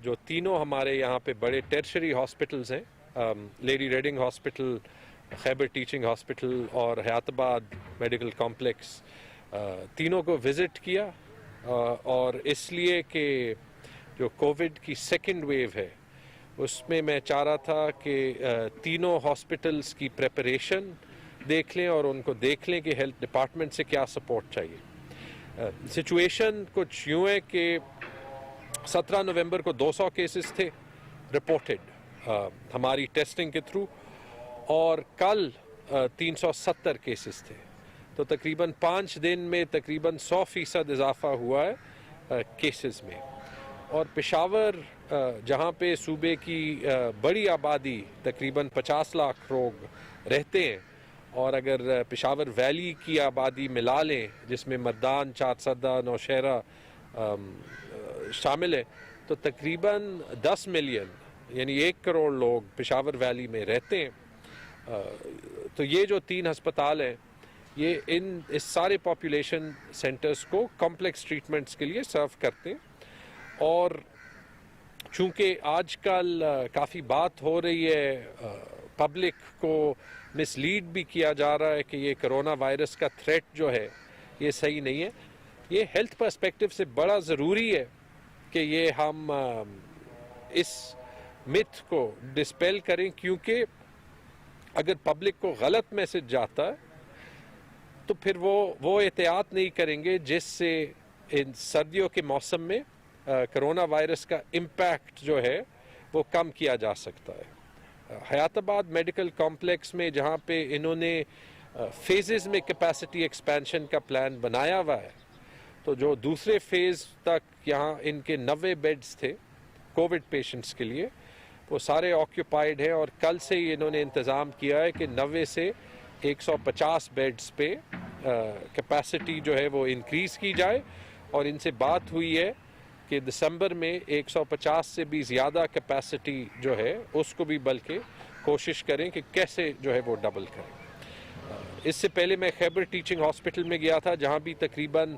جو تینوں ہمارے یہاں پہ بڑے ٹیرشری ہاسپٹلز ہیں، لیڈی ریڈنگ ہاسپٹل، خیبر ٹیچنگ ہاسپٹل اور حیات آباد میڈیکل کمپلیکس، تینوں کو وزٹ کیا، اور اس لیے کہ جو کووڈ کی سیکنڈ ویو ہے اس میں چاہ رہا تھا کہ تینوں ہاسپٹلز کی پریپریشن دیکھ لیں اور ان کو دیکھ لیں کہ ہیلتھ ڈپارٹمنٹ سے کیا سپورٹ چاہیے۔ سچویشن کچھ یوں ہے کہ 17 نومبر کو 200 کیسز تھے رپورٹڈ ہماری ٹیسٹنگ کے تھرو، اور کل 370 کیسز تھے، تو تقریباً 5 دن میں تقریباً 100% اضافہ ہوا ہے کیسز میں۔ اور پشاور جہاں پہ صوبے کی بڑی آبادی تقریباً 50 لاکھ لوگ رہتے ہیں، اور اگر پشاور ویلی کی آبادی ملا لیں جس میں مردان، چارسدہ، نوشہرہ شامل ہے، تو تقریباً 10 ملین یعنی 1 کروڑ لوگ پشاور ویلی میں رہتے ہیں۔ تو یہ جو 3 ہسپتال ہیں یہ اس سارے پاپولیشن سینٹرز کو کمپلیکس ٹریٹمنٹس کے لیے سرو کرتے ہیں۔ اور چونکہ آج کل کافی بات ہو رہی ہے، پبلک کو مس لیڈ بھی کیا جا رہا ہے کہ یہ کرونا وائرس کا تھریٹ جو ہے یہ صحیح نہیں ہے، یہ ہیلتھ پرسپیکٹو سے بڑا ضروری ہے کہ یہ ہم اس متھ کو ڈسپیل کریں، کیونکہ اگر پبلک کو غلط میسج جاتا ہے تو پھر وہ احتیاط نہیں کریں گے جس سے ان سردیوں کے موسم میں کرونا وائرس کا امپیکٹ جو ہے وہ کم کیا جا سکتا ہے۔ حیات آباد میڈیکل کمپلیکس میں جہاں پہ انہوں نے فیزز میں کیپیسٹی ایکسپینشن کا پلان بنایا ہوا ہے، تو جو دوسرے فیز تک یہاں ان کے 90 بیڈز تھے کووڈ پیشنٹس کے لیے، وہ سارے آکیوپائڈ ہیں، اور کل سے ہی انہوں نے انتظام کیا ہے کہ 90 سے 150 بیڈز پہ کیپیسٹی جو ہے وہ انکریز کی جائے، اور ان سے بات ہوئی ہے کہ دسمبر میں 150 سے بھی زیادہ کیپیسٹی جو ہے اس کو بھی بلکہ کوشش کریں کہ کیسے جو ہے وہ ڈبل کریں۔ اس سے پہلے میں خیبر ٹیچنگ ہاسپٹل میں گیا تھا جہاں بھی تقریباً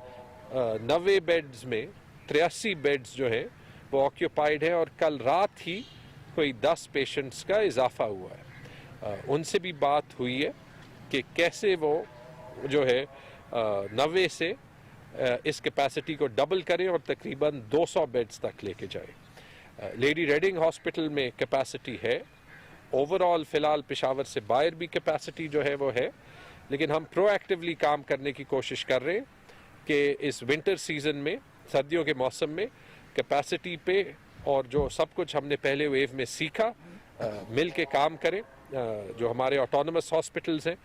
90 بیڈز میں 83 بیڈز جو ہے وہ آکیوپائڈ ہیں، اور کل رات ہی کوئی 10 پیشنٹس کا اضافہ ہوا ہے۔ ان سے بھی بات ہوئی ہے کہ کیسے وہ جو ہے 90 سے اس کیپیسٹی کو ڈبل کریں اور تقریباً 200 بیڈز تک لے کے جائیں۔ لیڈی ریڈنگ ہاسپٹل میں کیپیسٹی ہے، اوور آل فی الحال پشاور سے باہر بھی کیپیسٹی جو ہے وہ ہے، لیکن ہم پرو ایکٹیولی کام کرنے کی کوشش کر رہے ہیں کہ اس ونٹر سیزن میں، سردیوں کے موسم میں کیپیسٹی پہ اور جو سب کچھ ہم نے پہلے ویو میں سیکھا مل کے کام کریں، جو ہمارے آٹونومس ہاسپٹلز ہیں،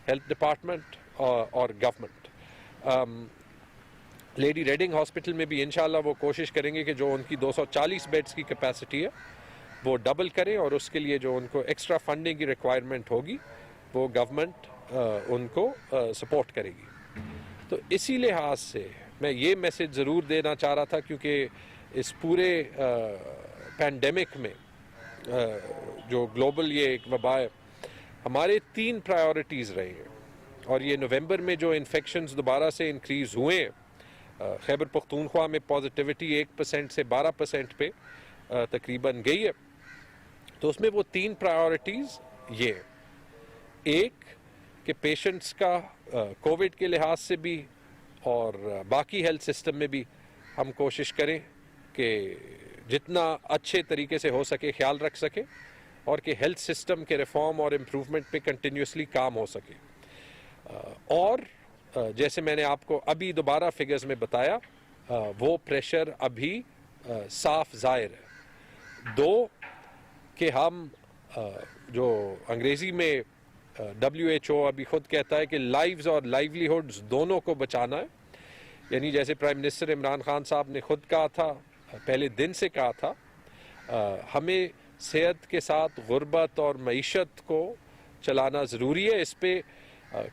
ہیلتھ ڈپارٹمنٹ اور گورنمنٹ۔ لیڈی ریڈنگ ہاسپٹل میں بھی انشاءاللہ وہ کوشش کریں گے کہ جو ان کی 240 بیڈز کی کیپیسٹی ہے وہ ڈبل کریں، اور اس کے لیے جو ان کو ایکسٹرا فنڈنگ کی ریکوائرمنٹ ہوگی وہ گورنمنٹ ان کو سپورٹ کرے گی۔ تو اسی لحاظ سے میں یہ میسج ضرور دینا چاہ رہا تھا، کیونکہ اس پورے پینڈیمک میں جو گلوبل یہ ایک وبا ہے، ہمارے 3 پرائیورٹیز رہے ہیں، اور یہ نومبر میں جو انفیکشنز دوبارہ سے انکریز ہوئے ہیں، خیبر پختونخوا میں پازیٹیوٹی 1% سے 12% پہ تقریباً گئی ہے، تو اس میں وہ 3 پرائیورٹیز یہ ہیں۔ ایک کہ پیشنٹس کا کووڈ کے لحاظ سے بھی اور باقی ہیلتھ سسٹم میں بھی ہم کوشش کریں کہ جتنا اچھے طریقے سے ہو سکے خیال رکھ سکیں، اور کہ ہیلتھ سسٹم کے ریفارم اور امپروومنٹ پہ کنٹینیوسلی کام ہو سکے۔ اور جیسے میں نے آپ کو ابھی دوبارہ فگرز میں بتایا، وہ پریشر ابھی صاف ظاہر ہے۔ 2 کہ ہم جو انگریزی میں WHO ابھی خود کہتا ہے کہ لائیوز اور لائیولیہڈز دونوں کو بچانا ہے، یعنی جیسے پرائم منسٹر عمران خان صاحب نے خود کہا تھا، پہلے دن سے کہا تھا، ہمیں صحت کے ساتھ غربت اور معیشت کو چلانا ضروری ہے۔ اس پہ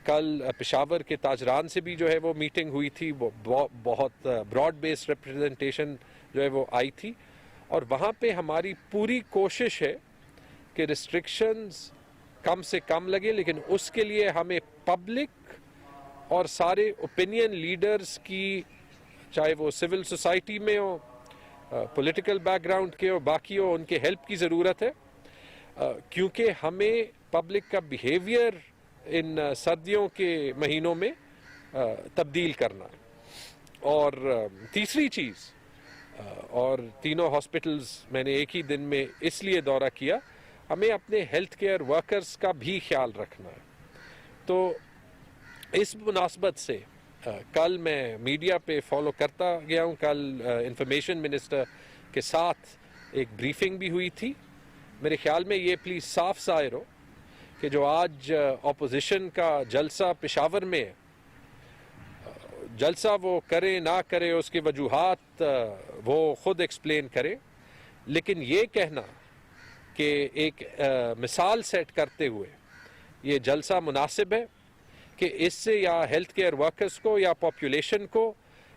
کل پشاور کے تاجران سے بھی جو ہے وہ میٹنگ ہوئی تھی، وہ بہت براڈ بیس ریپریزنٹیشن جو ہے وہ آئی تھی، اور وہاں پہ ہماری پوری کوشش ہے کہ ریسٹرکشنز کم سے کم لگے، لیکن اس کے لیے ہمیں پبلک اور سارے اوپینین لیڈرز کی، چاہے وہ سول سوسائٹی میں ہو پولیٹیکل بیک گراؤنڈ کے اور باقی ہو، ان کے ہیلپ کی ضرورت ہے، کیونکہ ہمیں پبلک کا بیہیویئر ان سردیوں کے مہینوں میں تبدیل کرنا ہے۔ اور تیسری چیز، اور تینوں ہاسپٹلز میں نے ایک ہی دن میں اس لیے دورہ کیا، ہمیں اپنے ہیلتھ کیئر ورکرز کا بھی خیال رکھنا ہے۔ تو اس مناسبت سے کل میں میڈیا پہ فالو کرتا گیا ہوں، کل انفارمیشن منسٹر کے ساتھ ایک بریفنگ بھی ہوئی تھی۔ میرے خیال میں یہ پلیز صاف ظاہر ہو کہ جو آج اپوزیشن کا جلسہ پشاور میں ہے، جلسہ وہ کرے نہ کرے اس کی وجوہات وہ خود ایکسپلین کرے، لیکن یہ کہنا کہ ایک مثال سیٹ کرتے ہوئے یہ جلسہ مناسب ہے کہ اس سے یا ہیلتھ کیئر ورکرز کو یا پاپولیشن کو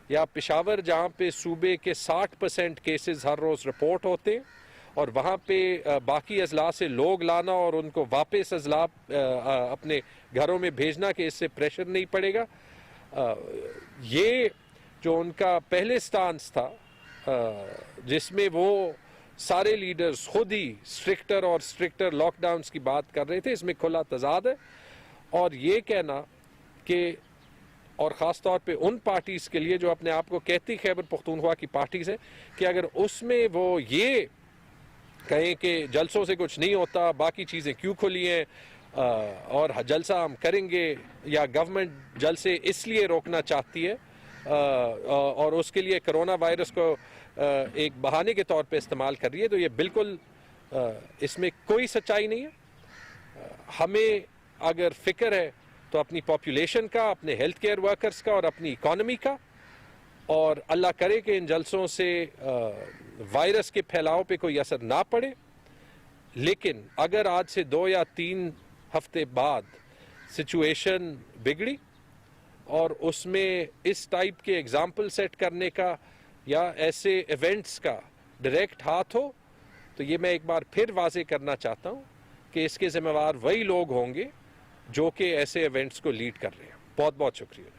یا پشاور جہاں پہ صوبے کے 60% کیسز ہر روز رپورٹ ہوتے ہیں اور وہاں پہ باقی اضلاع سے لوگ لانا اور ان کو واپس اضلاع اپنے گھروں میں بھیجنا کہ اس سے پریشر نہیں پڑے گا، یہ جو ان کا پہلے سٹانس تھا جس میں وہ سارے لیڈرز خود ہی اسٹرکٹر اور اسٹرکٹر لاک ڈاؤنز کی بات کر رہے تھے، اس میں کھلا تضاد ہے۔ اور یہ کہنا کہ، اور خاص طور پہ ان پارٹیز کے لیے جو اپنے آپ کو کہتی خیبر پختونخوا کی پارٹیز ہیں، کہ اگر اس میں وہ یہ کہیں کہ جلسوں سے کچھ نہیں ہوتا، باقی چیزیں کیوں کھلی ہیں اور جلسہ ہم کریں گے، یا گورنمنٹ جلسے اس لیے روکنا چاہتی ہے اور اس کے لیے کرونا وائرس کو ایک بہانے کے طور پہ استعمال کر رہی ہے، تو یہ بالکل اس میں کوئی سچائی نہیں ہے۔ ہمیں اگر فکر ہے تو اپنی پاپولیشن کا، اپنے ہیلتھ کیئر ورکرز کا اور اپنی اکانومی کا، اور اللہ کرے کہ ان جلسوں سے وائرس کے پھیلاؤ پہ کوئی اثر نہ پڑے، لیکن اگر آج سے 2 یا 3 ہفتے بعد سچویشن بگڑی اور اس میں اس ٹائپ کے اگزامپل سیٹ کرنے کا یا ایسے ایونٹس کا ڈائریکٹ ہاتھ ہو، تو یہ میں ایک بار پھر واضح کرنا چاہتا ہوں کہ اس کے ذمہ وار وہی لوگ ہوں گے جو کہ ایسے ایونٹس کو لیڈ کر رہے ہیں۔ بہت بہت شکریہ۔